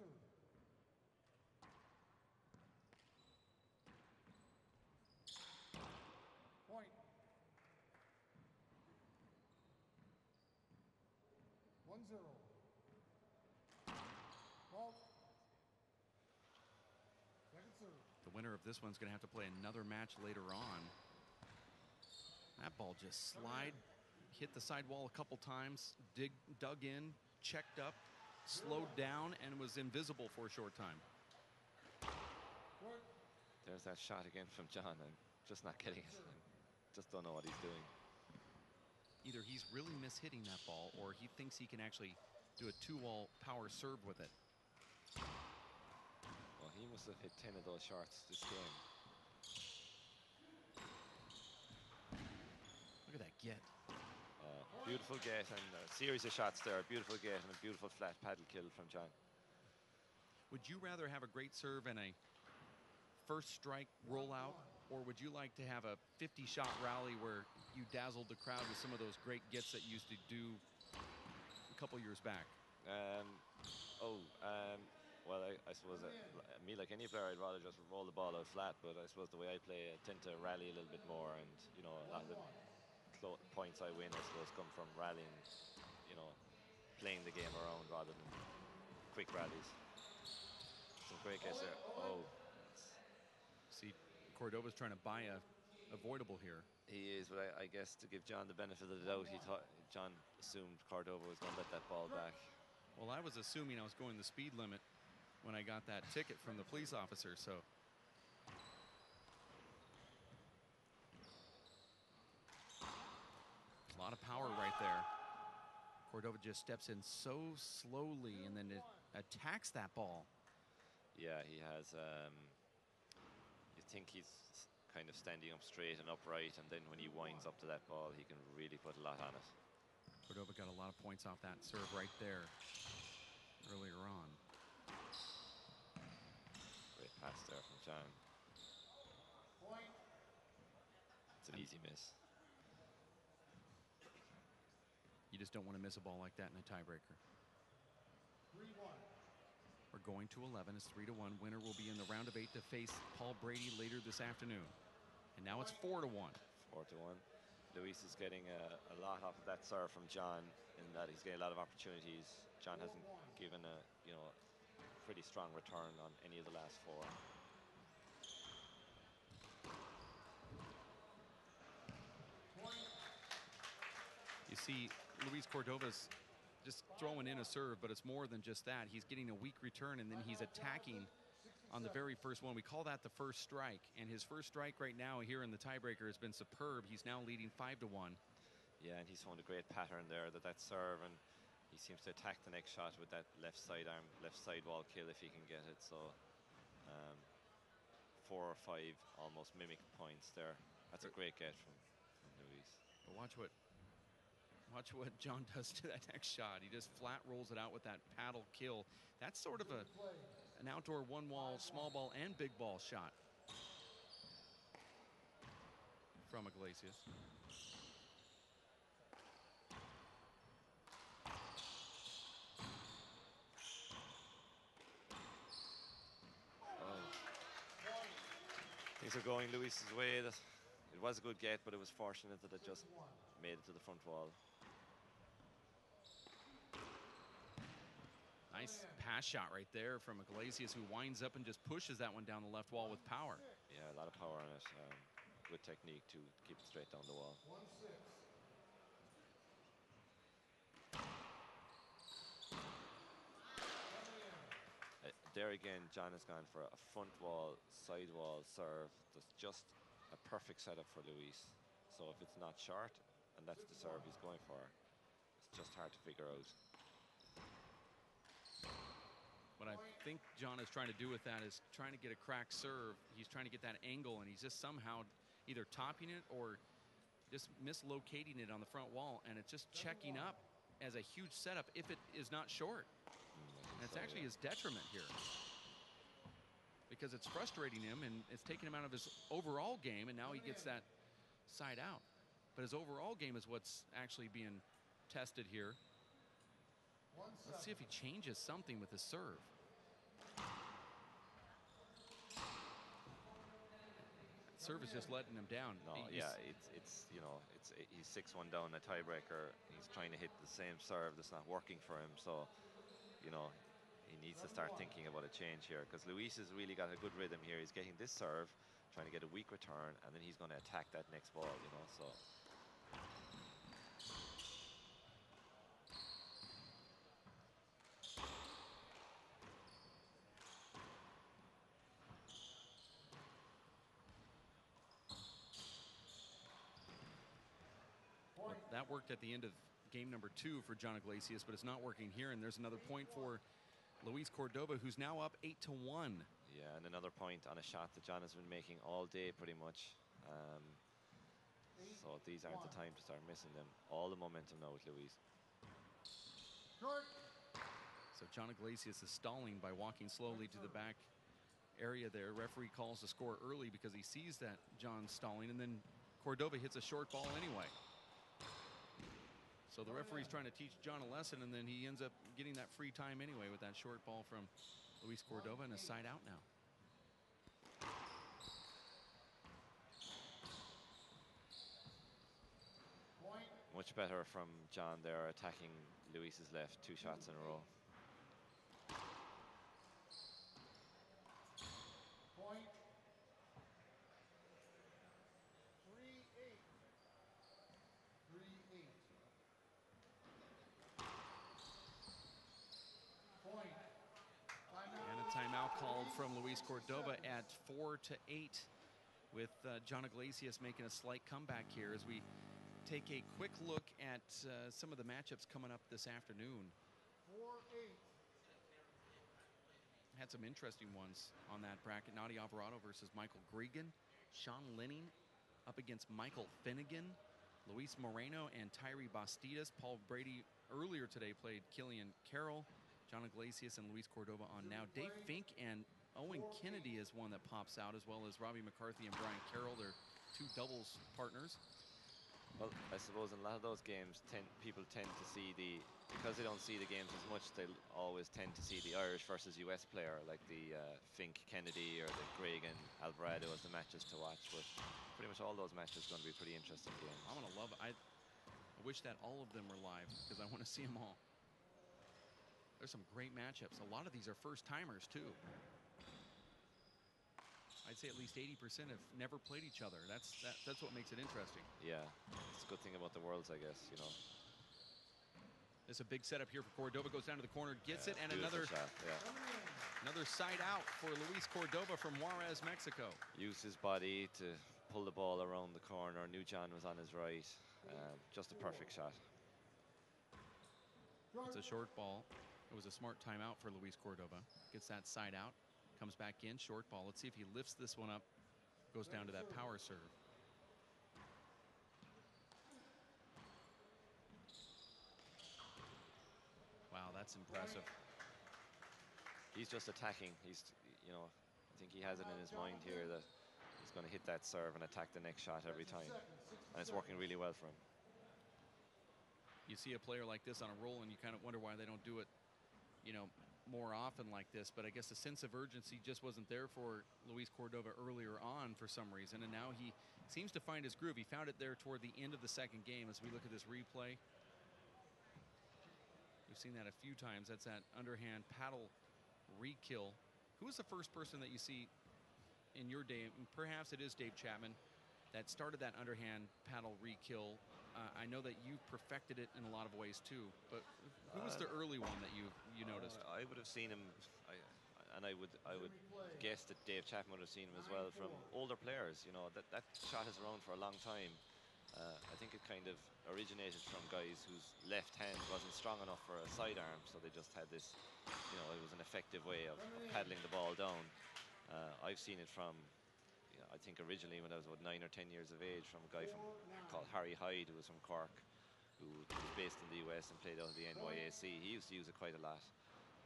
serve. Point. 1-0. Ball. Second serve. The winner of this one's going to have to play another match later on. That ball just hit the sidewall a couple times, dug in, checked up, slowed down, and was invisible for a short time. There's that shot again from John. I'm just not getting it. Just don't know what he's doing. Either he's really mishitting that ball, or he thinks he can actually do a 2-wall power serve with it. Well, he must have hit 10 of those shots this game. Look at that get. Beautiful get and a series of shots there. A beautiful get and a beautiful flat paddle kill from John. Would you rather have a great serve and a first strike rollout, or would you like to have a 50-shot rally where you dazzled the crowd with some of those great gets that you used to do a couple years back? Well, I suppose me, like any player, I'd rather just roll the ball out flat, but I suppose the way I play, I tend to rally a little bit more, and, you know, a lot of the points I win, I suppose, come from rallying, you know, playing the game around rather than quick rallies. Some great gets there. Oh. See, Cordova's trying to buy a avoidable here. He is, but I guess to give John the benefit of the doubt, John assumed Cordova was going to let that ball back. Well, I was assuming I was going the speed limit when I got that ticket from the police officer, so. There's a lot of power right there. Cordova just steps in so slowly and then it attacks that ball. Yeah, he has. You think he's kind of standing up straight and upright, and then when he winds up to that ball, he can really put a lot on it. Cordova got a lot of points off that serve right there earlier on. Great pass there from John. It's an easy miss. You just don't want to miss a ball like that in a tiebreaker. 3-1. We're going to 11. It's 3-1. Winner will be in the round of 8 to face Paul Brady later this afternoon. And now it's 4-1. 4-1. Luis is getting a lot off of that serve from John, in that he's getting a lot of opportunities. John hasn't given a pretty strong return on any of the last 4. You see, Luis Cordova's just throwing in a serve, but it's more than just that. He's getting a weak return, and then he's attacking on the very first one. We call that the first strike, and his first strike right now here in the tiebreaker has been superb. He's now leading 5-1. Yeah, and he's found a great pattern there, that serve, and he seems to attack the next shot with that left side wall kill if he can get it. So 4 or 5 almost mimic points there. That's a great get from Luis. But watch what John does to that next shot. He just flat rolls it out with that paddle kill. That's sort of an outdoor one-wall, small ball, and big ball shot from Iglesias. Things are going Luis's way. It was a good get, but it was fortunate that it just made it to the front wall. Nice pass shot right there from Iglesias, who winds up and just pushes that one down the left wall with power. Yeah, a lot of power on it. Good technique to keep it straight down the wall. 1-6. There again, John has gone for a front wall, side wall serve. That's just a perfect setup for Luis. So if it's not short, and that's the serve he's going for, it's just hard to figure out. What I think John is trying to do with that is trying to get a cracked serve. He's trying to get that angle, and he's just somehow either topping it or just mislocating it on the front wall, and it's just checking up as a huge setup if it is not short. And it's actually his detriment here, because it's frustrating him and it's taking him out of his overall game, and now he gets that side out. But his overall game is what's actually being tested here. Let's see if he changes something with his serve. serve is just letting him down. No, yeah, it's you know, he's 6-1 down a tiebreaker. He's trying to hit the same serve that's not working for him. So, you know, he needs to start thinking about a change here, because Luis has really got a good rhythm here. He's getting this serve, trying to get a weak return, and then he's going to attack that next ball, you know. So Well, that worked at the end of game number 2 for John Iglesias, but it's not working here. And there's another point for Luis Cordova, who's now up 8-1. yeah, and another point on a shot that John has been making all day pretty much. So these aren't the time to start missing them. All the momentum now with Luis. So John Iglesias is stalling by walking slowly to the back area there. Referee calls the score early because he sees that John's stalling, and then Cordova hits a short ball anyway. So the referee's trying to teach John a lesson, and then he ends up getting that free time anyway with that short ball from Luis Cordova, and a side out now. Much better from John there, attacking Luis's left, 2 shots in a row. Point. 3-8. 3-8. Point. And a timeout called from Luis Cordova at 4-8, with John Iglesias making a slight comeback here as we take a quick look at some of the matchups coming up this afternoon. 4-8. Had some interesting ones on that bracket. Nadia Alvarado versus Michael Gregan. Sean Lenning up against Michael Finnegan. Luis Moreno and Tyree Bastidas. Paul Brady earlier today played Killian Carroll. John Iglesias and Luis Cordova on now. Dave Fink and Owen Kennedy is one that pops out, as well as Robbie McCarthy and Brian Carroll. They're 2 doubles partners. Well, I suppose in a lot of those games, people tend to see because they don't see the games as much, they'll always tend to see the Irish versus US player, like the Fink Kennedy or the Gregan Alvarado as the matches to watch. But pretty much all those matches are going to be pretty interesting games. I'm going to love it. I wish that all of them were live because I want to see them all. There's some great matchups. A lot of these are first-timers, too. I'd say at least 80% have never played each other. That's what makes it interesting. Yeah, it's a good thing about the Worlds, I guess, you know. There's a big setup here for Cordova. Goes down to the corner, gets it, and Beautiful another shot, yeah. another side out for Luis Cordova from Juarez, Mexico. Used his body to pull the ball around the corner. Knew John was on his right. Just a perfect shot. It's a short ball. It was a smart timeout for Luis Cordova. Gets that side out. Comes back in, short ball. Let's see if he lifts this one up. Goes down to that power serve. Wow, that's impressive. He's just attacking. You know, I think he has it in his mind here that he's going to hit that serve and attack the next shot every time. And it's working really well for him. You see a player like this on a roll, and you kind of wonder why they don't do it, you know, more often like this. But I guess the sense of urgency just wasn't there for Luis Cordova earlier on for some reason, and now he seems to find his groove. He found it there toward the end of the second game. As we look at this replay, we've seen that a few times. That's that underhand paddle re-kill. Who was the first person that you see in your day, and perhaps it is Dave Chapman, that started that underhand paddle re-kill? I know that you perfected it in a lot of ways too, but who was the early one that you noticed? I would have seen him, I would guess that Dave Chapman would have seen him as well from older players. You know, that shot is around for a long time. I think it kind of originated from guys whose left hand wasn't strong enough for a sidearm, so they just had this, you know, it was an effective way of paddling the ball down. I've seen it from, I think originally when I was about 9 or 10 years of age, from a guy called Harry Hyde, who was from Cork, who was based in the US and played out of the NYAC. He used to use it quite a lot.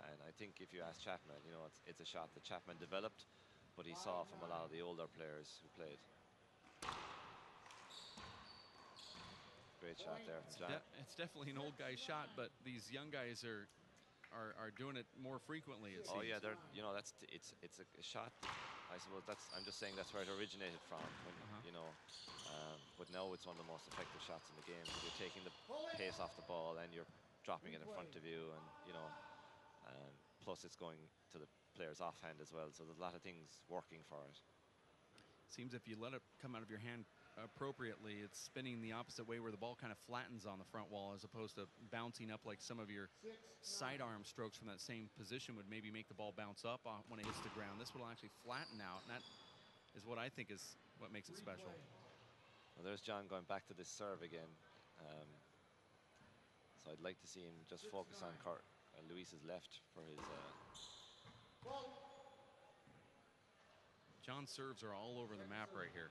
And I think if you ask Chapman, you know, it's a shot that Chapman developed, but he saw from a lot of the older players who played. Great shot there from John. It's definitely an old guy shot, but these young guys are doing it more frequently, it seems. Oh yeah, you know, it's a shot I suppose I'm just saying that's where it originated from. When you know, but now it's one of the most effective shots in the game. You're taking the pace off the ball and you're dropping it in front of you, and you know, plus it's going to the player's offhand as well. So there's a lot of things working for it. Seems if you let it come out of your hand appropriately, it's spinning the opposite way where the ball kind of flattens on the front wall as opposed to bouncing up like some of your sidearm strokes from that same position would maybe make the ball bounce up when it hits the ground. This will actually flatten out, and that is what I think is what makes it special. Well, there's John going back to this serve again. So I'd like to see him just focus on Luis's left for his... John's serves are all over the map right here.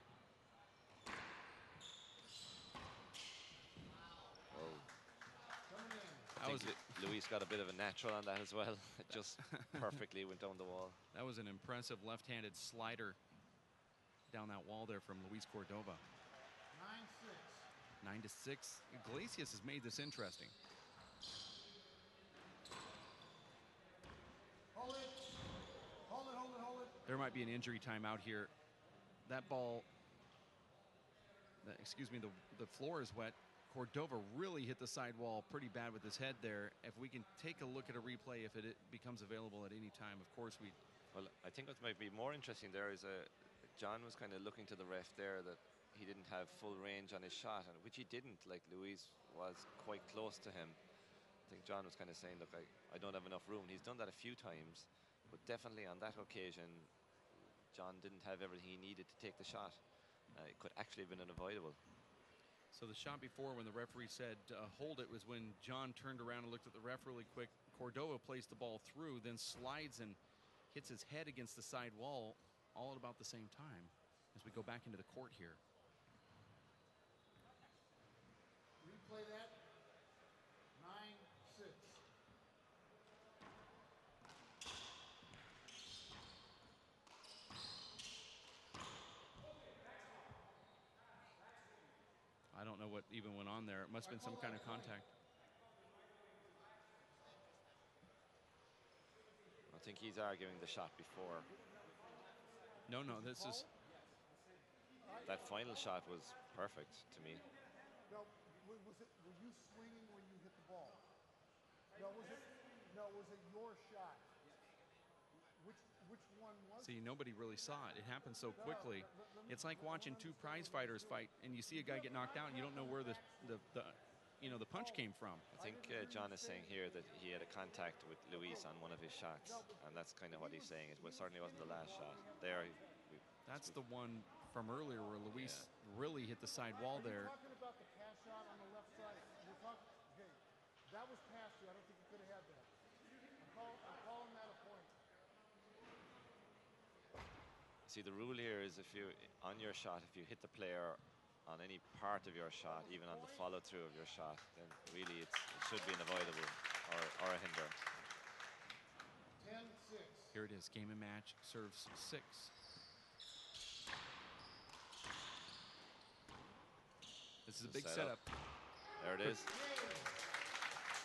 I think Luis got a bit of a natural on that as well. It just perfectly went down the wall. That was an impressive left-handed slider down that wall there from Luis Cordova. 9-6. 9-6. Iglesias has made this interesting. Hold it. Hold it, hold it, hold it. There might be an injury timeout here. That ball, excuse me, the floor is wet. Cordova really hit the sidewall pretty bad with his head there. If we can take a look at a replay, if it becomes available at any time, of course we... Well, I think what might be more interesting there is John was kind of looking to the ref there that he didn't have full range on his shot, and which he didn't. Like, Luis was quite close to him. I think John was kind of saying, look, I don't have enough room. He's done that a few times, but definitely on that occasion, John didn't have everything he needed to take the shot. It could actually have been unavoidable. So the shot before when the referee said hold it was when John turned around and looked at the ref really quick. Cordova placed the ball through, then slides and hits his head against the side wall all at about the same time as we go back into the court here. Replay that. 9-6. I don't know what even went on there. It must have been some kind of contact. I think he's arguing the shot before. No, this is... That final shot was perfect to me. No, were you swinging when you hit the ball? No, was it your shot? Which one was it? See, nobody really saw it. It happened so quickly. It's like watching two prize fighters fight, and you see a guy get knocked out, and you don't know where the punch came from. I think John is saying here that he had a contact with Luis on one of his shots, and that's kind of what he's saying. It certainly wasn't the last shot. That's the one from earlier where Luis really hit the side wall there. You're talking about the pass shot on the left side. Okay, that was past you. I don't think you could have had that. I'm calling that a point. See, the rule here is if you, on your shot, if you hit the player on any part of your shot, even on the follow-through of your shot, then really it should be an avoidable or a hinder. 10-6. Here it is, game and match, serves 6. This is a big setup. There it is.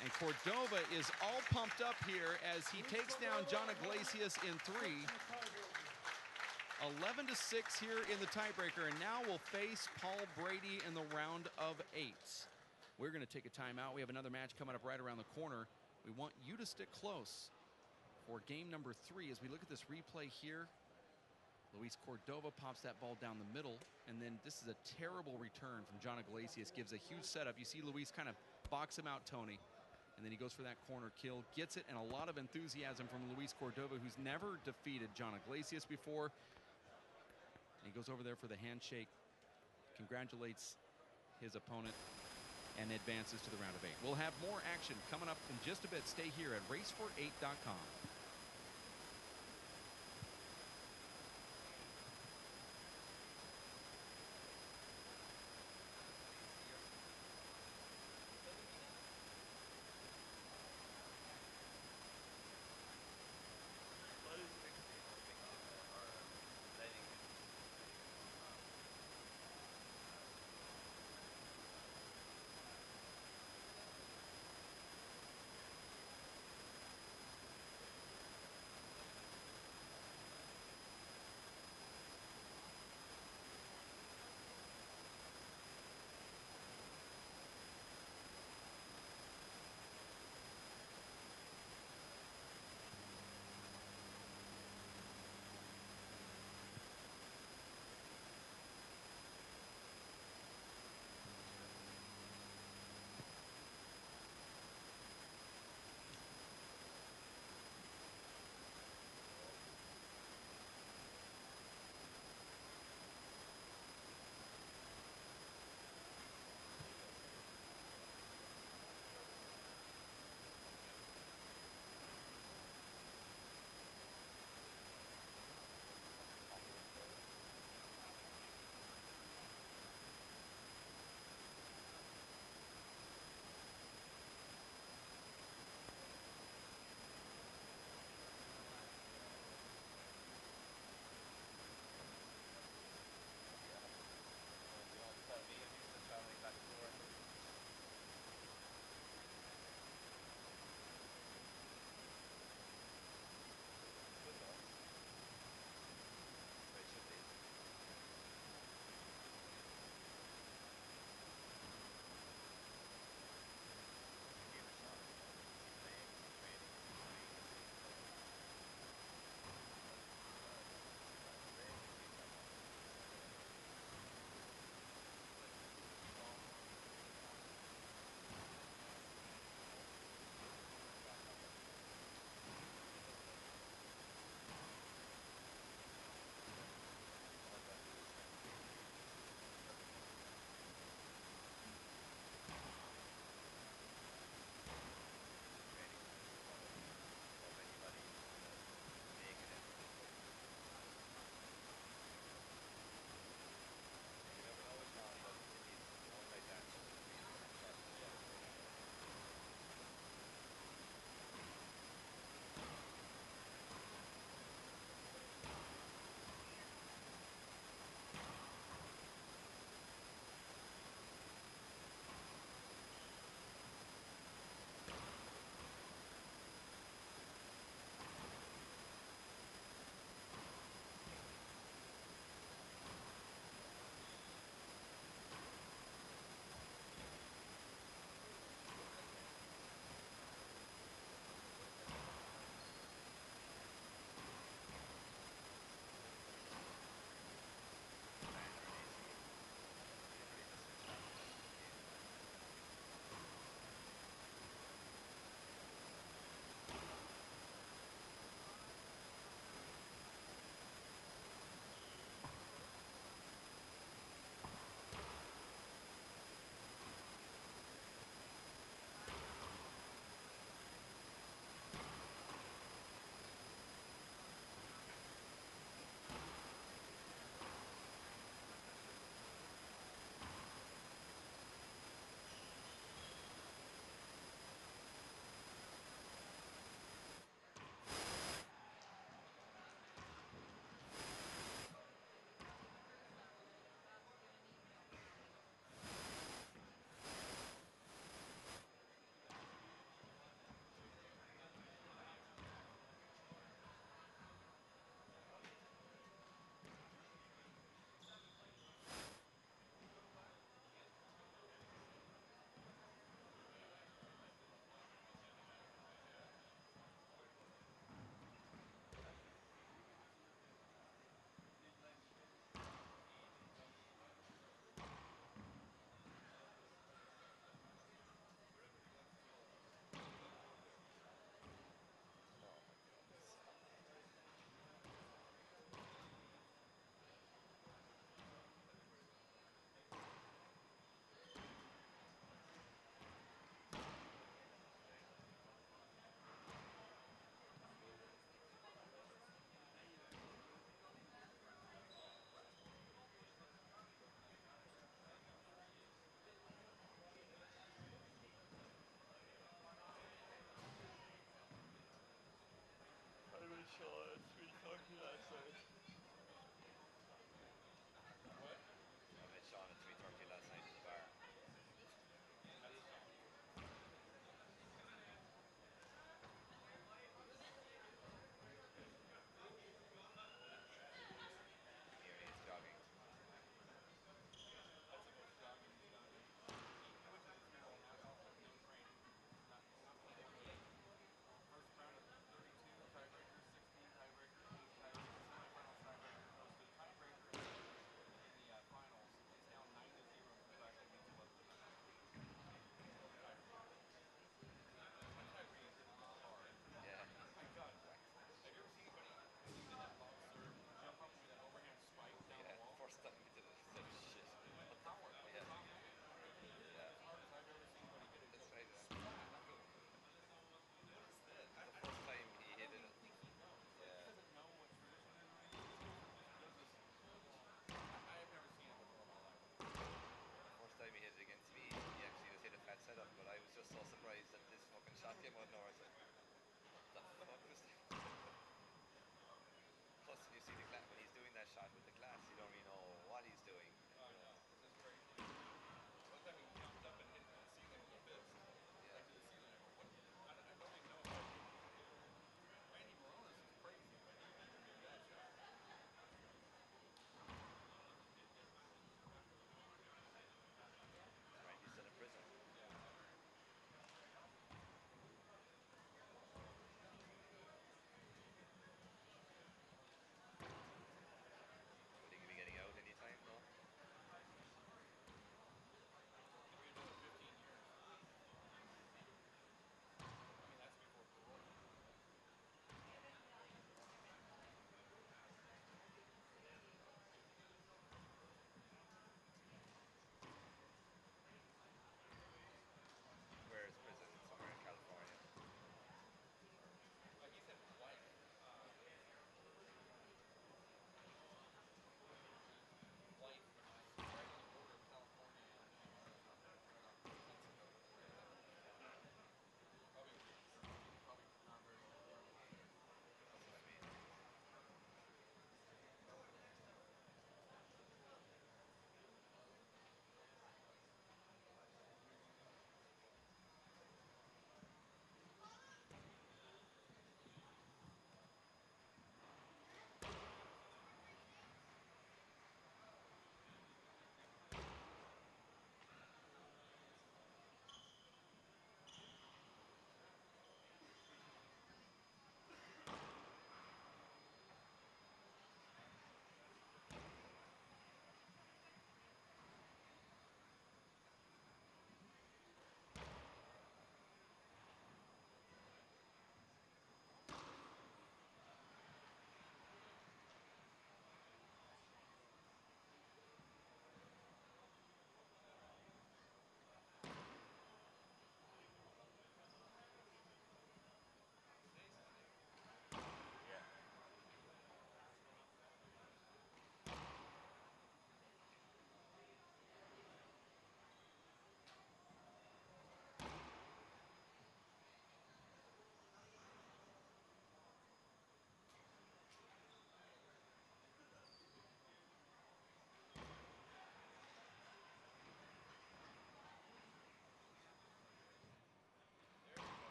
And Cordova is all pumped up here as he takes down John Iglesias in 3. 11-6 here in the tiebreaker, and now we'll face Paul Brady in the round of 8. We're going to take a timeout. We have another match coming up right around the corner. We want you to stick close for game number 3 as we look at this replay here. Luis Cordova pops that ball down the middle, and then this is a terrible return from John Iglesias. Gives a huge setup. You see Luis kind of box him out, Tony, and then he goes for that corner kill, gets it, and a lot of enthusiasm from Luis Cordova, who's never defeated John Iglesias before. He goes over there for the handshake, congratulates his opponent, and advances to the round of 8. We'll have more action coming up in just a bit. Stay here at racefor8.com.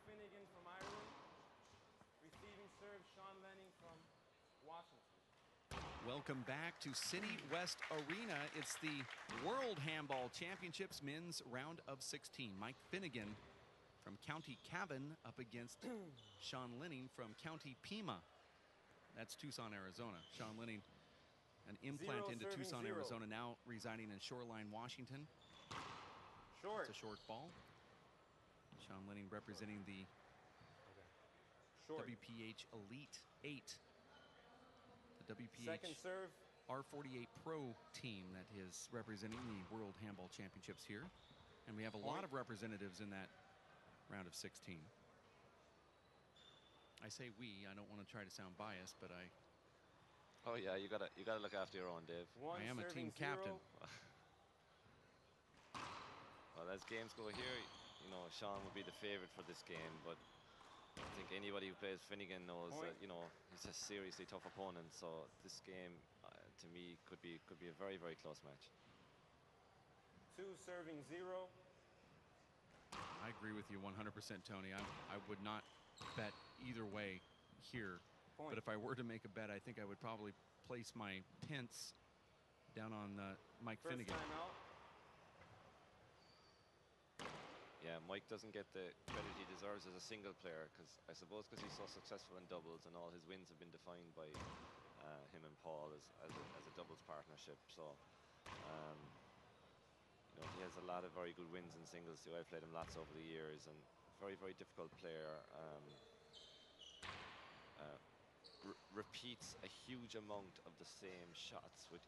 Finnegan from Ireland. Receiving serve, Sean Lenning from Washington. Welcome back to City West Arena. It's the World Handball Championships men's round of 16. Mike Finnegan from County Cavan up against Sean Lenning from County Pima. That's Tucson, Arizona. Sean Lenning, an implant into Tucson, Arizona, now residing in Shoreline, Washington. Short. It's a short ball. Sean Lenning representing the Short. WPH Elite 8. The WPH Second serve. R48 Pro team that is representing the World Handball Championships here. And we have a lot of representatives in that round of 16. I say we, I don't want to try to sound biased, but I... Oh yeah, you gotta look after your own, Dave. I am a team captain. Well, as games go here, you know, Sean would be the favorite for this game, but I think anybody who plays Finnegan knows that, you know, he's a seriously tough opponent. So this game, to me, could be a very, very close match. 2 serving 0. I agree with you 100%, Tony. I would not bet either way here. Point. But if I were to make a bet, I think I would probably place my pence down on Mike First Finnegan. timeout. Yeah, Mike doesn't get the credit he deserves as a single player, because I suppose because he's so successful in doubles and all his wins have been defined by him and Paul as a doubles partnership. So, you know, he has a lot of very good wins in singles too. I've played him lots over the years, and very, very difficult player. Repeats a huge amount of the same shots with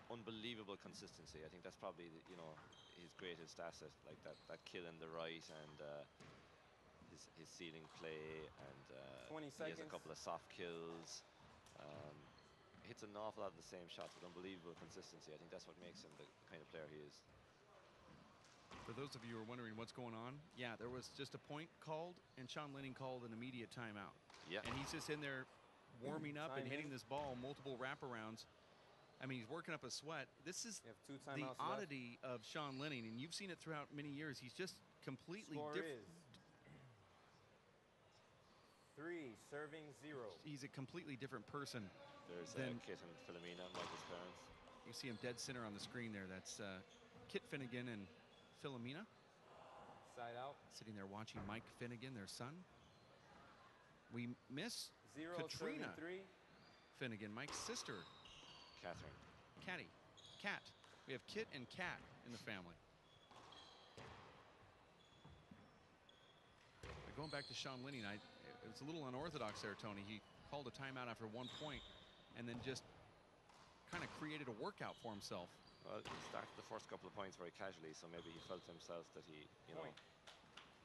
unbelievable consistency. I think that's probably, you know, his greatest asset, like that kill in the right, and his ceiling play, and 20 he has a seconds. couple of soft kills. Hits an awful lot of the same shots with unbelievable consistency. I think that's what makes him the kind of player he is. For those of you who are wondering what's going on, yeah, there was just a point called, and Sean Lenning called an immediate timeout. Yeah. And he's just in there warming up and Time hitting in. this ball, multiple wraparounds. I mean, he's working up a sweat. This is You have 2 the timeouts oddity of Sean Lenning, and you've seen it throughout many years. He's just completely Score different. is 3 serving 0. He's a completely different person. There's Then- Kit and Philomena, Michael's parents. You see him dead center on the screen there. That's Kit Finnegan and Philomena Side out. sitting there watching Mike Finnegan, their son. We miss 0 Katrina serving 3. Finnegan, Mike's sister, Catherine. Kat. We have Kit and Kat in the family. But going back to Sean Lenning, it was a little unorthodox there, Tony. He called a timeout after 1 point and then just kind of created a workout for himself. Well, he started the first couple of points very casually, so maybe he felt himself that he, you know, Point.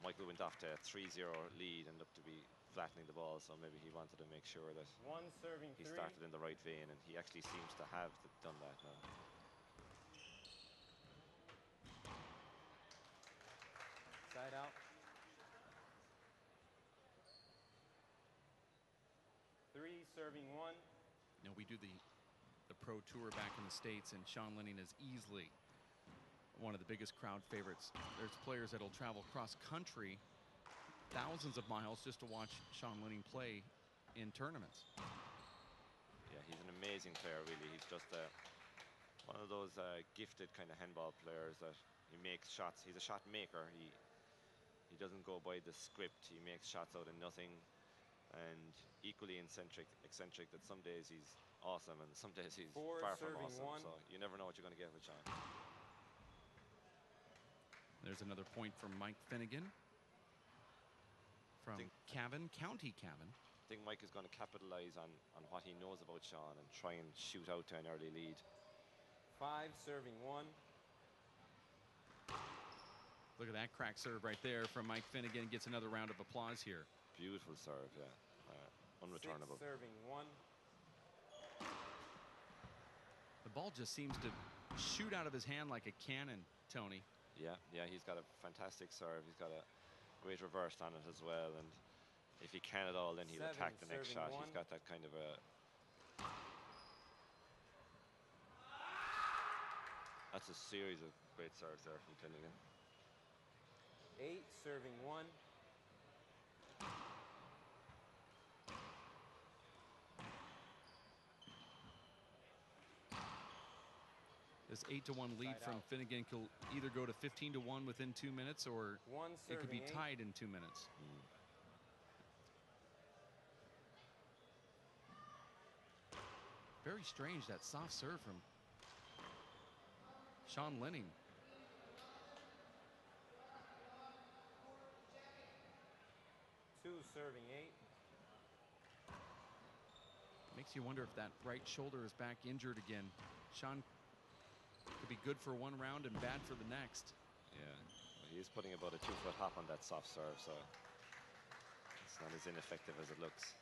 Michael went off to a 3-0 lead and looked to be flattening the ball, so maybe he wanted to make sure that 1 serving he 3. started in the right vein, and he actually seems to have done that now. Side out. 3 serving 1. You know, we do the pro tour back in the States, and Sean Lenning is easily one of the biggest crowd favorites. There's players that'll travel cross country thousands of miles just to watch Sean Lenning play in tournaments. Yeah, he's an amazing player, really. He's just one of those gifted kind of handball players that he makes shots. He's a shot maker. He doesn't go by the script. He makes shots out of nothing, and equally eccentric that some days he's awesome and some days he's 4 far from serving awesome. 1. So you never know what you're going to get with Sean. There's another point from Mike Finnegan from County Cavan. I think Mike is going to capitalize on what he knows about Sean and try and shoot out to an early lead. 5 serving 1. Look at that crack serve right there from Mike Finnegan. Gets another round of applause here. Beautiful serve, yeah. Unreturnable. 6 serving 1. The ball just seems to shoot out of his hand like a cannon, Tony. Yeah, he's got a fantastic serve. He's got a great reverse on it as well, and if he can at all, then he'll 7 attack the next serving shot. 1. He's got that kind of a... That's a series of great serves there from Finnegan. 8 serving 1. This 8-1 lead Side from out. Finnegan could either go to 15-1 within 2 minutes, or One it could be serving eight. tied in 2 minutes. Very strange, that soft serve from Sean Lenning. Two serving eight. Makes you wonder if that right shoulder is back injured again. Sean could be good for one round and bad for the next. Yeah, well, he is putting about a 2-foot hop on that soft serve, so it's not as ineffective as it looks.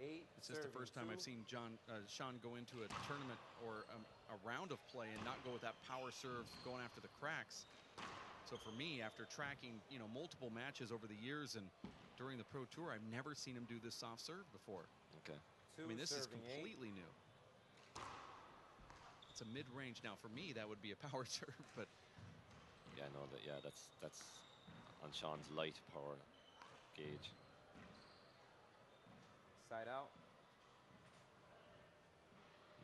Eight. It's just the first time I've seen Sean go into a tournament or a round of play and not go with that power serve going after the cracks. So for me, after tracking, multiple matches over the years and during the Pro Tour, I've never seen him do this soft serve before. Okay. I mean, this is completely new. It's a mid-range. Now, for me, that would be a power serve, but Yeah, no, that's on Sean's light power gauge. Side out.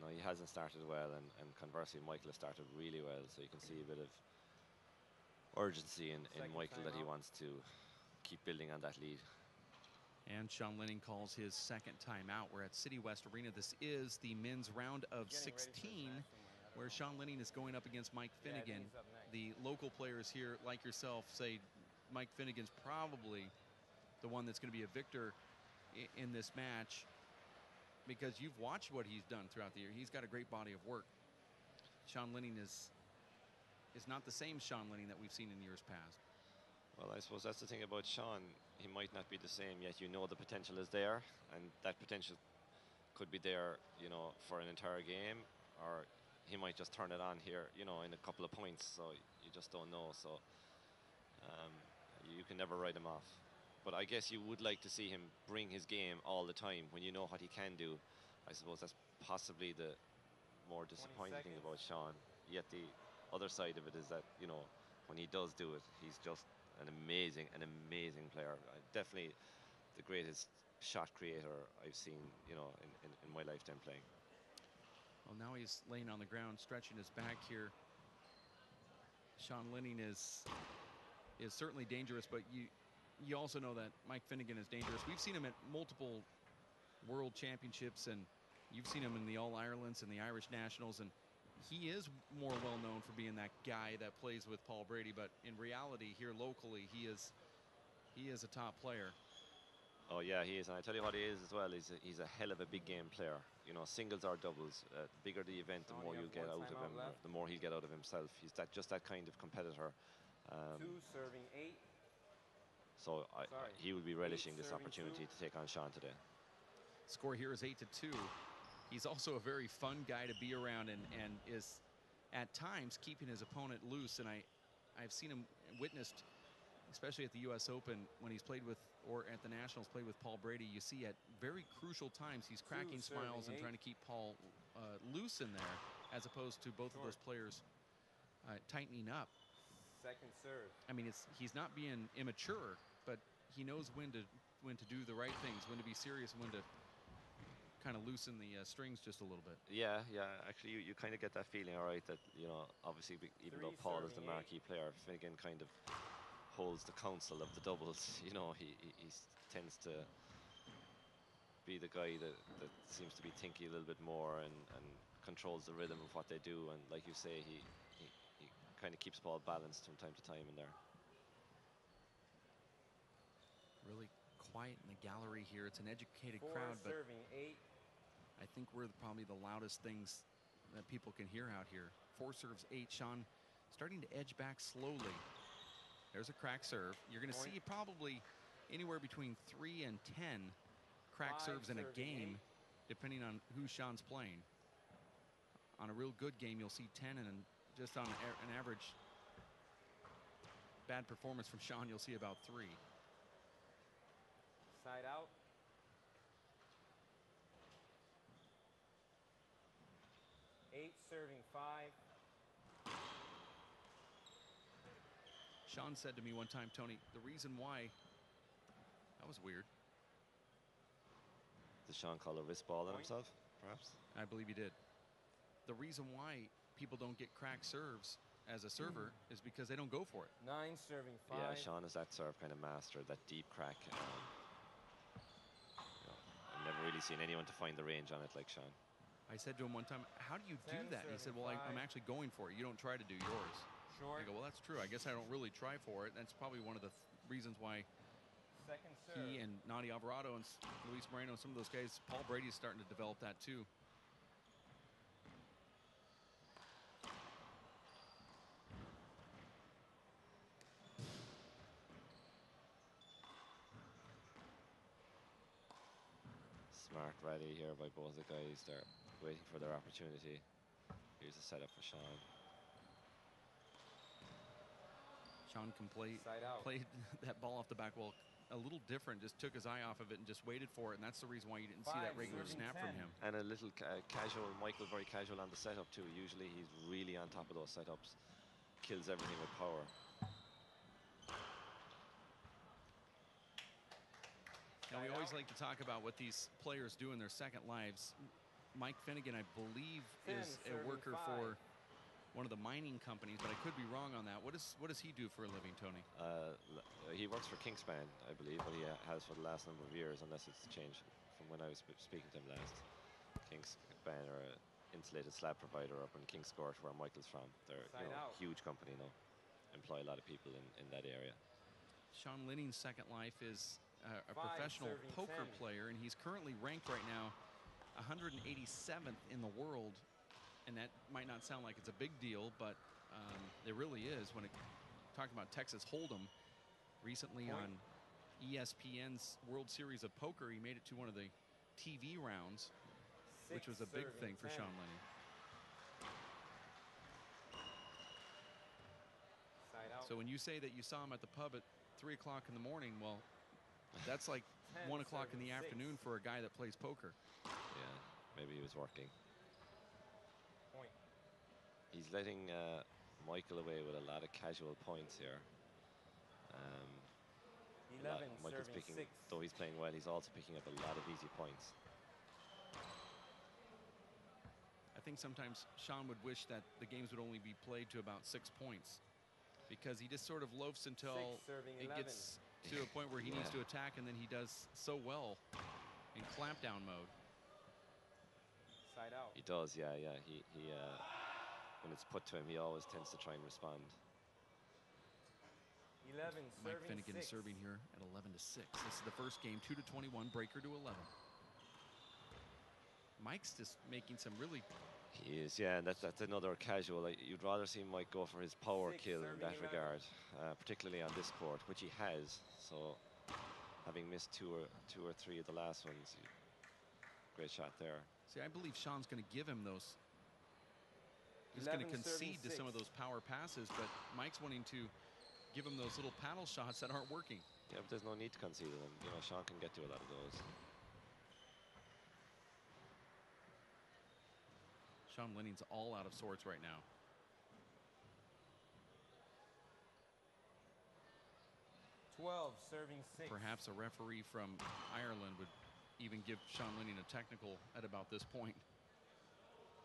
No, he hasn't started well, and conversely, Michael has started really well, so you can see a bit of urgency in Second Michael that he timeout. wants to keep building on that lead. And Sean Lenning calls his second timeout. We're at City West Arena. This is the men's round of Getting ready for his 16, next one, I don't where know. Sean Lenning is going up against Mike Yeah, I think Finnegan. he's up next. The local players here, like yourself, say Mike Finnegan's probably the one that's going to be a victor in this match, because you've watched what he's done throughout the year. He's got a great body of work. Sean Lenning is not the same Sean Lenning that we've seen in years past. Well, I suppose that's the thing about Sean. He might not be the same, yet you know the potential is there, and that potential could be there, for an entire game, or he might just turn it on here, in a couple of points. So you just don't know. So you can never write him off. But I guess you would like to see him bring his game all the time when you know what he can do. I suppose that's possibly the more disappointing thing about Sean. Yet the other side of it is that, when he does do it, he's just an amazing player. Definitely the greatest shot creator I've seen, in my lifetime playing. Well, now he's laying on the ground, stretching his back here. Sean Lenning is certainly dangerous, but you also know that Mike Finnegan is dangerous. We've seen him at multiple World Championships, and you've seen him in the All-Irelands and the Irish Nationals, and he is more well-known for being that guy that plays with Paul Brady, but in reality, here locally, he is a top player. Oh yeah, he is, and I tell you what he is as well. He's a hell of a big game player. Singles or doubles. Bigger the event, the Sean, more you you'll have get one out of timeout him. left. The more he'll get out of himself. He's just that kind of competitor. Two serving eight. So he will be relishing this serving opportunity to take on Sean today. Score here is 8-2. He's also a very fun guy to be around, and is at times keeping his opponent loose. And I've seen him witnessed, especially at the U.S. Open when he's played with, or at the Nationals played with Paul Brady. You see at very crucial times he's cracking smiles and trying to keep Paul loose in there, as opposed to both of those players tightening up. Second serve. I mean, he's not being immature, but he knows when to do the right things, when to be serious, and when to kind of loosen the strings just a little bit. Yeah. Actually, you kind of get that feeling, all right, that obviously even though Paul is the marquee player, Finnegan kind of holds the council of the doubles. He tends to be the guy that seems to be thinking a little bit more and controls the rhythm of what they do. And like you say, he kind of keeps Paul balanced from time to time in there. Really quiet in the gallery here. It's an educated Four crowd, but serving eight. I think we're probably the loudest things that people can hear out here. 4 serves 8. Sean starting to edge back slowly. There's a crack serve. You're going to see probably anywhere between 3 and 10 crack serves in a game, depending on who Sean's playing. On a real good game, you'll see 10, and just on an average bad performance from Sean, you'll see about 3. Side out. Eight serving 5. Sean said to me one time, Tony, the reason why, that was weird. Does Sean call a wrist ball on himself, perhaps? I believe he did. the reason why people don't get cracked serves as a server is because they don't go for it. 9 serving 5. Yeah, Sean is that serve kind of master, that deep crack. I've never really seen anyone to find the range on it like Sean. I said to him one time, how do you do 10 that? He said, serving well, 5. I'm actually going for it. You don't try to do yours. Short. I go, well, that's true. I guess I don't really try for it. That's probably one of the reasons why Second serve. he and Nati Alvarado and Luis Moreno, some of those guys, Paul Brady's starting to develop that too. Smart rally here by both the guys. They're waiting for their opportunity. Here's a setup for Sean. Sean can played that ball off the back wall a little different, just took his eye off of it and just waited for it, and that's the reason why you didn't see that 5 regular serving snap 10. from him. And a little casual, Michael very casual on the setup too. Usually he's really on top of those setups. Kills everything with power. Now, we always like to talk about what these players do in their second lives. Mike Finnegan, I believe, 10 is a serving worker 5. for one of the mining companies, but I could be wrong on that. What does he do for a living, Tony? He works for Kingspan, I believe, but he has for the last number of years, unless it's changed from when I was speaking to him last. Kingspan are an insulated slab provider up in Kingscourt, where Michael's from. They're a huge company now. Employ a lot of people in that area. Sean Lenning's second life is a 5 professional serving poker 10. player, and he's currently ranked right now 187th in the world. And that might not sound like it's a big deal, but it really is. When talking about Texas Hold'em, recently on ESPN's World Series of Poker, he made it to one of the TV rounds, which was a big thing for Sean Lenning. Side out. So when you say that you saw him at the pub at 3 o'clock in the morning, well, that's like 10 1 o'clock in the serving 6. afternoon for a guy that plays poker. Yeah, maybe he was working. Point. He's letting Michael away with a lot of casual points here. 11 Michael's serving picking, 6. though he's playing well, he's also picking up a lot of easy points. I think sometimes Sean would wish that the games would only be played to about 6 points, because he just sort of loafs until 6 serving it 11. gets to a point where he needs to attack, and then he does so well in clampdown mode. Side out. He does, yeah. He when it's put to him, he always tends to try and respond. 11 Mike serving Finnegan 6. serving here at 11-6. This is the first game, 2-21, breaker to 11. Mike's just making some really... He is, yeah, and that's another casual. You'd rather see Mike go for his power 6 kill in serving that 11. regard, particularly on this court, which he has. So, having missed two or three of the last ones, great shot there. See, I believe Sean's going to give him those. He's going to 11 concede to serving some of 6. those power passes, but Mike's wanting to give him those little paddle shots that aren't working. Yeah, but there's no need to concede them. You know, Sean can get to a lot of those. Sean Lenning's all out of sorts right now. Serving 6. Perhaps a referee from Ireland would even give Sean Lenning a technical at about this point,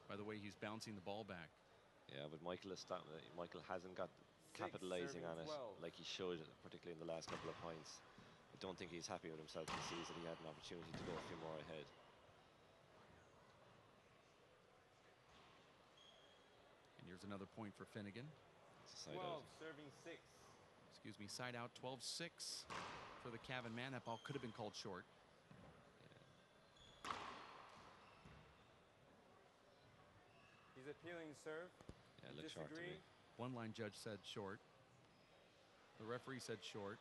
by the way he's bouncing the ball back. Yeah, but Michael hasn't got 6 capitalizing serving on it 12. like he should, particularly in the last couple of points. I don't think he's happy with himself. He sees that he had an opportunity to go a few more ahead. And here's another point for Finnegan. It's a side out. Serving 6. Excuse me, side out, 12-6 for the Cavan man. That ball could have been called short. He's appealing serve. Yeah, You it looks short to me. disagree? One line judge said short. The referee said short.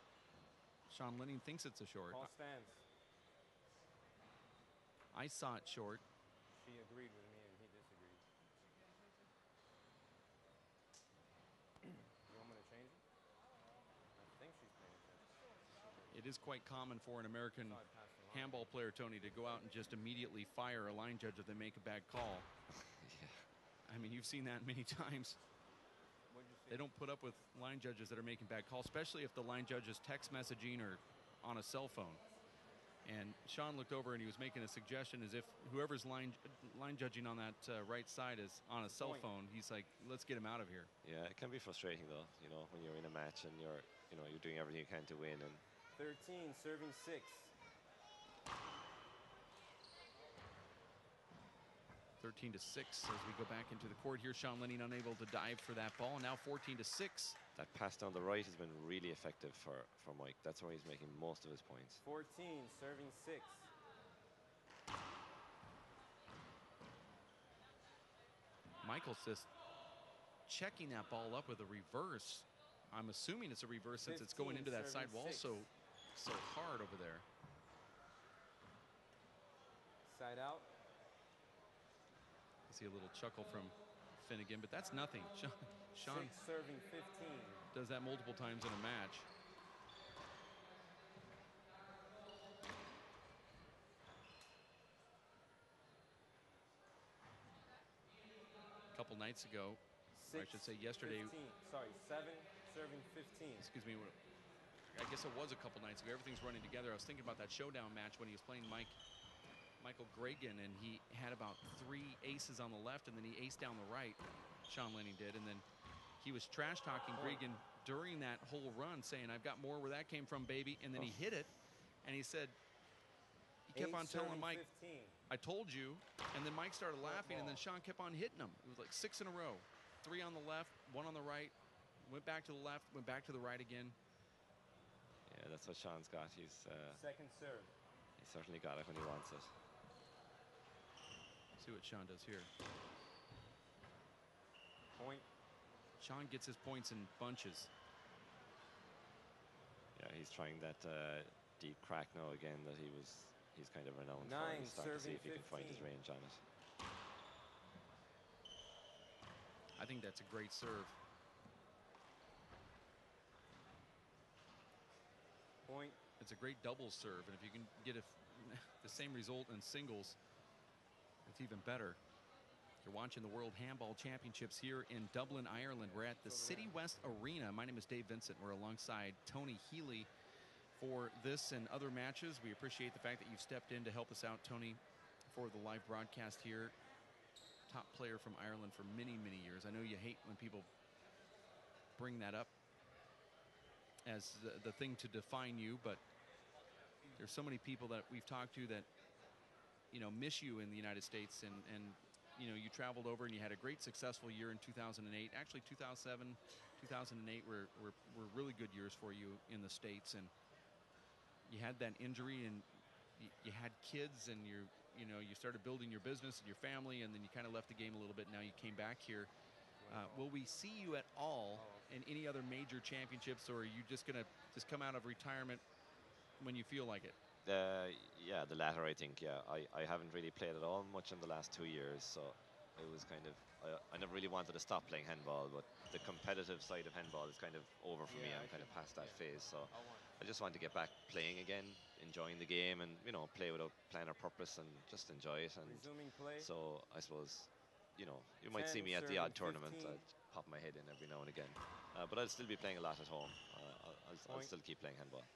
Sean Lenning thinks it's a short. Call stands. I saw it short. She agreed with me and he disagreed. You want me to change it? I think she's paying attention. It is quite common for an American Thought I passed the line. handball player, Tony, to go out and just immediately fire a line judge if they make a bad call. Yeah. I mean, you've seen that many times. What'd you say? They don't put up with line judges that are making bad calls, especially if the line judge is text messaging or on a cell phone. And Sean looked over and he was making a suggestion as if whoever's line judging on that right side is on a cell phone. He's like, let's get him out of here. Yeah, it can be frustrating though, you know, when you're in a match and you're doing everything you can to win. And 13, serving 6. 13-6 as we go back into the court here. Sean Lenning unable to dive for that ball. Now 14-6. that pass down the right has been really effective for Mike. That's where he's making most of his points. 14, serving 6. Michael's just checking that ball up with a reverse. I'm assuming it's a reverse since it's going into that side wall so hard over there. Side out. I see a little chuckle from Finnegan, but that's nothing. Sean 6, serving 15. does that multiple times in a match. A couple nights ago, or I should say yesterday. 15. Sorry, 7, serving 15. Excuse me. I guess it was a couple nights ago. Everything's running together. I was thinking about that showdown match when he was playing Michael Gregan, and he had about 3 aces on the left, and then he aced down the right. Sean Lenning did, and then he was trash talking Gregan during that whole run, saying, "I've got more where that came from, baby." And then he hit it, and he said, he kept on telling Mike, 15. "I told you." And then Mike started laughing, and then Sean kept on hitting him. It was like 6 in a row, 3 on the left, 1 on the right, went back to the left, went back to the right again. Yeah, that's what Sean's got. He's Second serve. He's certainly got it when he wants it. See what Sean does here. Point. Sean gets his points in bunches. Yeah, he's trying that deep crack now again that he's kind of renowned for. 9, He's starting to see serving if he can find his 15. range on it. I think that's a great serve. Point. It's a great double serve, and if you can get the same result in singles, it's even better. You're watching the World Handball Championships here in Dublin, Ireland. We're at the City West Arena. My name is Dave Vincent. We're alongside Tony Healy for this and other matches. We appreciate the fact that you've stepped in to help us out, Tony, for the live broadcast here. Top player from Ireland for many, many years. I know you hate when people bring that up as the thing to define you, but there's so many people that we've talked to that, you know, miss you in the United States, and you know, you traveled over and you had a great successful year in 2008. Actually 2007, 2008 were really good years for you in the States, and you had that injury and you had kids, and you started building your business and your family, and then you kind of left the game a little bit. Now you came back here. Will we see you at all in any other major championships, or are you just going to come out of retirement when you feel like it? Yeah, the latter, I think. Yeah, I haven't really played at all much in the last 2 years, so it was kind of, I never really wanted to stop playing handball, but the competitive side of handball is kind of over for me. I'm kind of past that phase, so I just want to get back playing again, enjoying the game, and play without plan or purpose, and just enjoy it. And Resuming play. so I suppose, you might 10, see me at the odd serving tournament. 15. I'd pop my head in every now and again, but I'll still be playing a lot at home. I'll Point. still keep playing handball.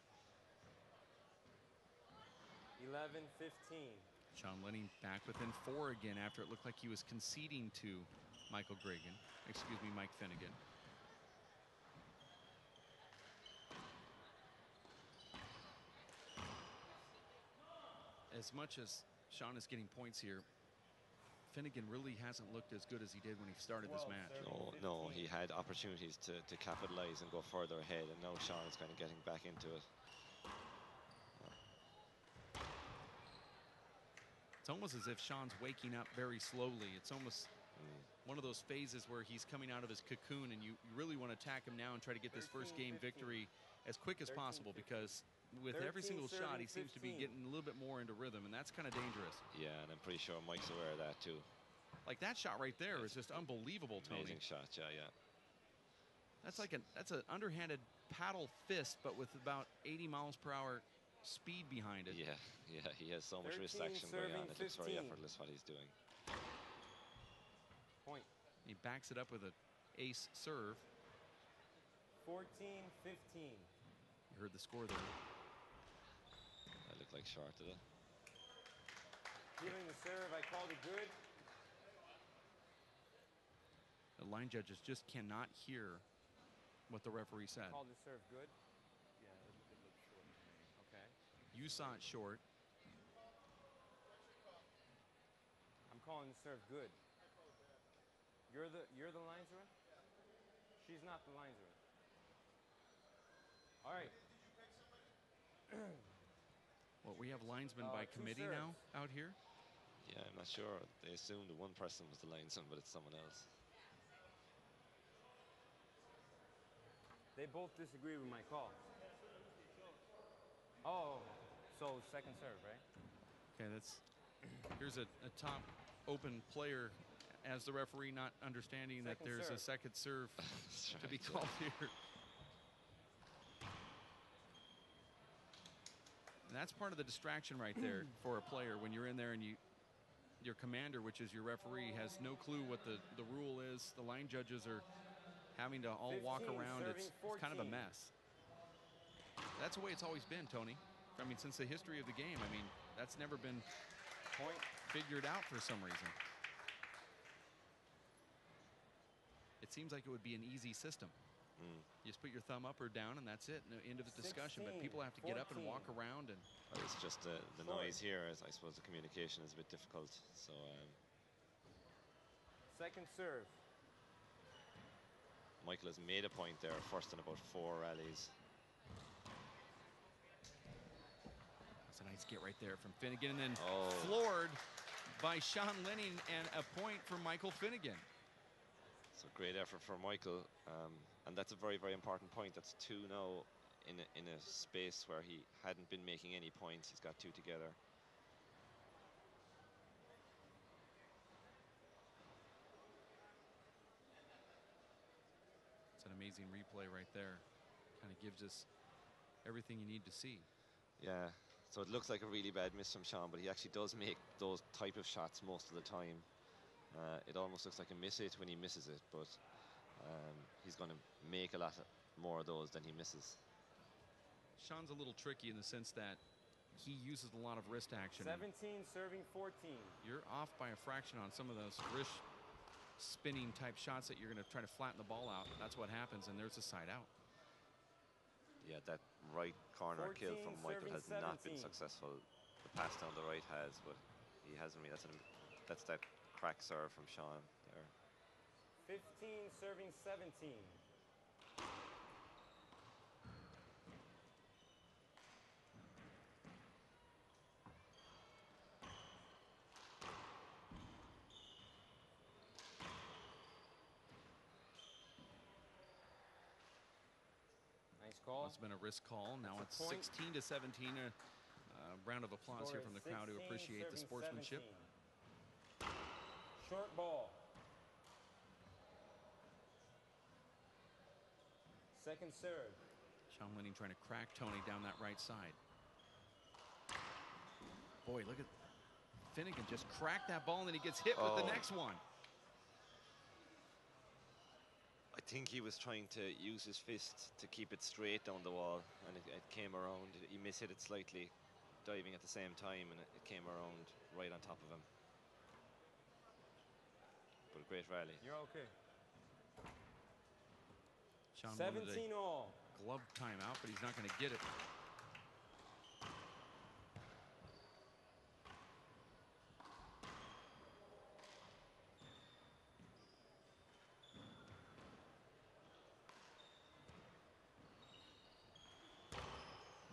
11, 15. Sean Lenning back within 4 again after it looked like he was conceding to Mike Finnegan. As much as Sean is getting points here, Finnegan really hasn't looked as good as he did when he started this match. No, he had opportunities to capitalize and go further ahead, and now Sean is kind of getting back into it. It's almost as if Sean's waking up very slowly. It's almost one of those phases where he's coming out of his cocoon, and you really want to attack him now and try to get this first game victory as quick as possible, because with every single shot, he seems to be getting a little bit more into rhythm, and that's kind of dangerous. Yeah, and I'm pretty sure Mike's aware of that too. Like that shot right there is just unbelievable, Tony. Amazing shot, yeah. That's like that's an underhanded paddle fist, but with about 80 miles per hour speed behind it. Yeah, he has so much 13, wrist action going on. It looks very 15. effortless what he's doing. Point. He backs it up with an ace serve. 14, 15. You heard the score there. It looked like short, did it? Healing the serve, I called it good. The line judges just cannot hear what the referee said. Called the serve good. Yeah, it looked short to me. Okay. You saw it short. I'm calling the serve good. You're the linesman? She's not the linesman. All right. Well, we have linesmen by Two committee serves. now out here. Yeah, I'm not sure. They assumed one person was the linesman, but it's someone else. They both disagree with my call. Oh, so second serve, right? Okay, here's a top open player as the referee not understanding that Second there's a serve. second serve That's to be right, yeah. called here. And that's part of the distraction right there for a player when you're in there and your commander, which is your referee, has no clue what the rule is. The line judges are having to all walk 15, around. It's serving kind of a 14. mess. That's the way it's always been, Tony. I mean, since the history of the game, I mean, that's never been Point. figured out for some reason. It seems like it would be an easy system. You just put your thumb up or down, and that's it. No end of the discussion. But 16, people have to get up and 14. walk around. And Well, it's just the Short. noise here. I suppose the communication is a bit difficult. So Second serve. Michael has made a point there, first in about 4 rallies. that's a nice get right there from Finnegan, and then Oh. floored by Sean Lenning, and a point for Michael Finnegan. So great effort for Michael, and that's a very, very important point. That's 2 now in a space where he hadn't been making any points. He's got 2 together. It's an amazing replay right there. Kind of gives us everything you need to see. Yeah, so it looks like a really bad miss from Sean, but he actually does make those type of shots most of the time. It almost looks like a miss it when he misses it, but he's going to make a lot more of those than he misses. Sean's a little tricky in the sense that he uses a lot of wrist action. 17, serving 14. You're off by a fraction on some of those wrist spinning type shots that you're going to try to flatten the ball out. That's what happens, and there's a side out. Yeah, that right corner kill 14, from Michael has serving not been 17. successful. The pass down the right has, but he hasn't really. That's that crack serve from Sean there. 15, serving 17. Nice call. Must have been a risk call. Now That's it's a point. 16 to 17. A round of applause Score here is from the crowd who 16, appreciate the serving sportsmanship. 17. Short ball. Second serve. Sean Lenning trying to crack Tony down that right side. Boy, look at Finnegan just cracked that ball, and then he gets hit with the Oh. next one. I think he was trying to use his fist to keep it straight down the wall, and it came around. He mishit it slightly, diving at the same time, and it came around right on top of him. But a great rally. You're okay. Sean wanted 17 all. a glove timeout, but he's not going to get it.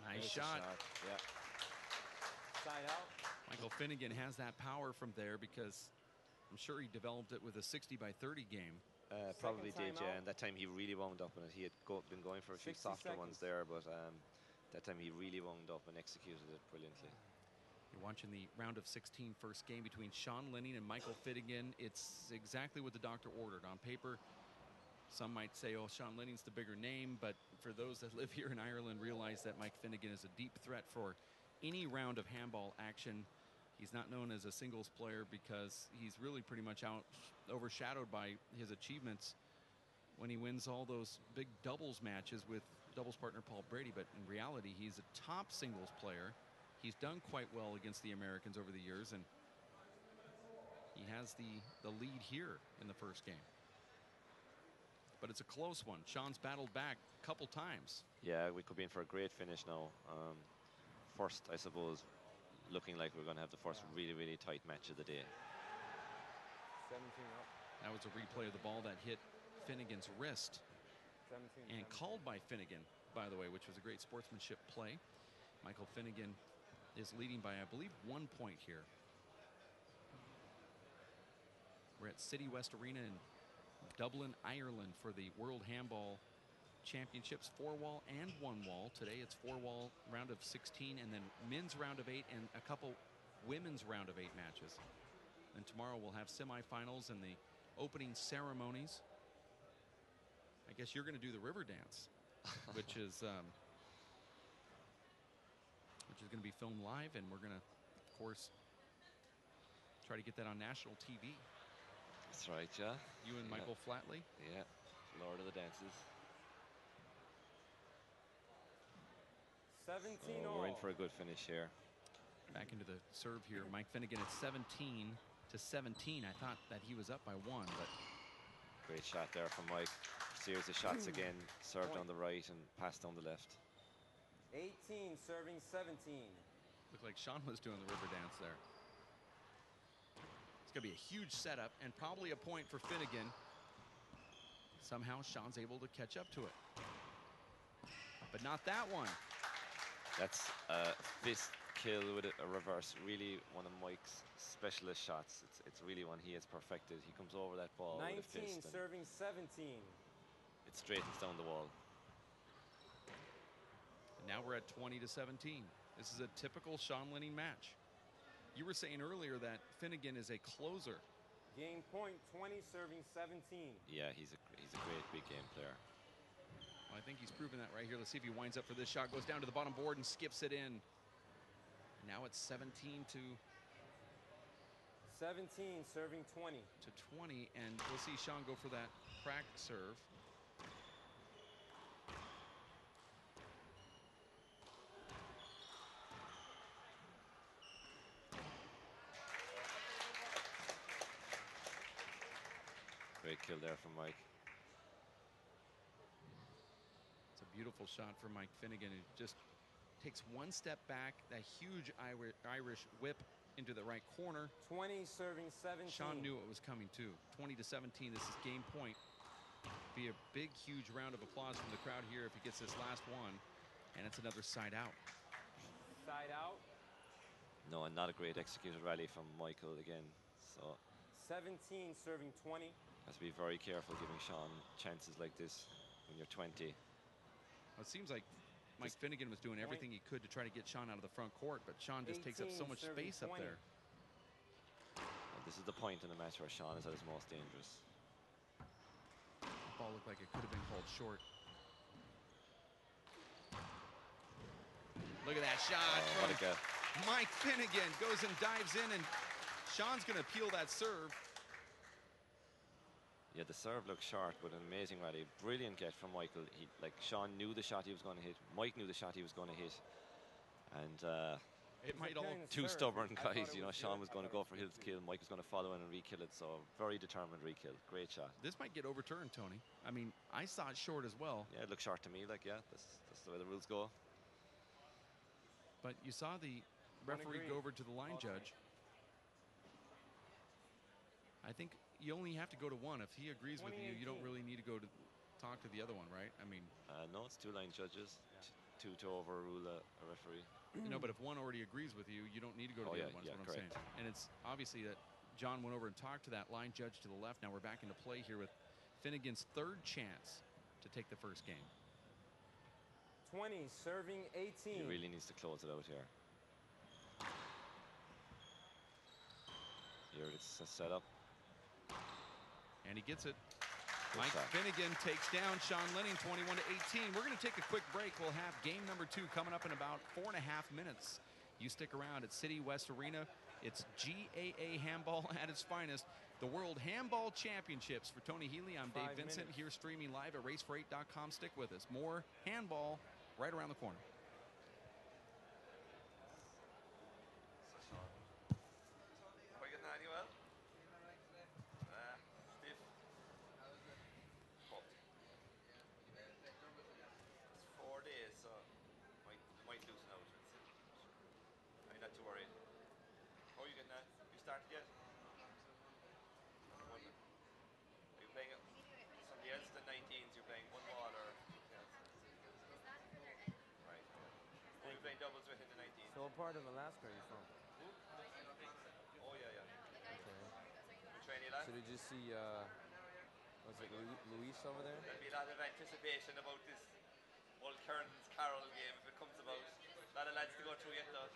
Nice There's a shot. Yeah. Side out. Michael Finnegan has that power from there because I'm sure he developed it with a 60 by 30 game. Probably did, yeah. timeout. And that time he really wound up on it. He had been going for a few 60 softer ones seconds. there, but that time he really wound up and executed it brilliantly. You're watching the round of 16 first game between Sean Lenning and Michael Finnegan. It's exactly what the doctor ordered. On paper, some might say, oh, Sean Lenning's the bigger name, but for those that live here in Ireland realize that Mike Finnegan is a deep threat for any round of handball action. He's not known as a singles player because he's really pretty much overshadowed by his achievements when he wins all those big doubles matches with doubles partner Paul Brady. But in reality, he's a top singles player. He's done quite well against the Americans over the years, and he has the lead here in the first game. But it's a close one. Sean's battled back a couple times. Yeah, we could be in for a great finish now. First, I suppose, looking like we're going to have the first really, really tight match of the day. 17 up. That was a replay of the ball that hit Finnegan's wrist 17. and called by Finnegan, by the way, which was a great sportsmanship play. Michael Finnegan is leading by, I believe, 1 point here. We're at City West Arena in Dublin, Ireland for the World Handball Championships, 4-wall and 1-wall. Today it's 4-wall round of 16 and then men's round of 8 and a couple women's round of 8 matches. And tomorrow we'll have semifinals and the opening ceremonies. I guess you're going to do the river dance, which is going to be filmed live, and we're going to, of course, try to get that on national TV. That's right, yeah. You and Michael Flatley? Yeah, Lord of the Dances. 17 So we're in for a good finish here. Back into the serve here. Mike Finnegan at 17-17. I thought that he was up by 1, but Great shot there from Mike. Series of shots again, served on the right and passed on the left. 18 serving 17. looked like Sean was doing the river dance there. It's going to be a huge setup and probably a point for Finnegan. Somehow Sean's able to catch up to it. But not that one. That's a fist kill with a reverse. Really one of Mike's specialist shots. It's really one he has perfected. He comes over that ball 19 with a fist. serving 17. It straightens down the wall. And now we're at 20-17. This is a typical Sean Lenning match. You were saying earlier that Finnegan is a closer. Game point, 20 serving 17. Yeah, he's a great big game player. Well, I think he's proven that right here. Let's see if he winds up for this shot. Goes down to the bottom board and skips it in. Now it's 17 to 17 serving 20. to 20, and we'll see Sean go for that cracked serve. Great kill there from Mike. It's a beautiful shot for Mike Finnegan, who just takes one step back, that huge Irish whip into the right corner. 20 serving 17. Sean knew it was coming too. 20-17, this is game point. Be a big, huge round of applause from the crowd here if he gets this last one. And it's another side out. Side out. No, and not a great executed rally from Michael again. So 17 serving 20. has to be very careful giving Sean chances like this when you're 20. Well, it seems like Mike Finnegan was doing everything he could to try to get Sean out of the front court, but Sean just takes up so 18 much serving space up 20. there. And this is the point in the match where Sean is at his most dangerous. The ball looked like it could have been called short. Look at that shot What a from get. Mike Finnegan. Goes and dives in, and Sean's going to peel that serve. Yeah, the serve looked short, but an amazing rally. Brilliant get from Michael. Sean knew the shot he was going to hit. Mike knew the shot he was going to hit. And It might all... two stubborn I thought guys. it You know, was Sean good. was going to go for his kill. Mike was going to follow in and re-kill it. So very determined re-kill. Great shot. This might get overturned, Tony. I mean, I saw it short as well, Yeah, it looked short to me. That's the way the rules go. but you saw the referee agree. go over to the line judge. I think you only have to go to one. If he agrees with you, you don't 2018. really need to go to talk to the other one, right? I mean, No, it's two line judges. Two to overrule a referee. no, but if one already agrees with you, you don't need to go to Oh, the yeah, other one, is yeah, what I'm saying. correct. And it's obviously that John went over and talked to that line judge to the left. Now we're back into play here with Finnegan's third chance to take the first game. 20 serving 18. He really needs to close it out here. Here it's set up. And he gets it. Good Mike shot. Finnegan takes down Sean Lenning 21-18. We're going to take a quick break. We'll have game number 2 coming up in about 4.5 minutes. You stick around at City West Arena. It's GAA Handball at its finest. The World Handball Championships. For Tony Healy, I'm Dave 5 Vincent, minutes. here streaming live at racefor8.com. Stick with us. More handball right around the corner. started yet? Are you playing somebody else than 19s? You're playing one wall or something else? Right. Who are you playing doubles with in the 19s? So what part of Alaska are you from? Who? Oh, yeah. Okay. Which way, Neil? So did you see, was it Luis over there? There'll be a lot of anticipation about this Old Kearns Carroll game if it comes about. A lot of lads to go through yet, though.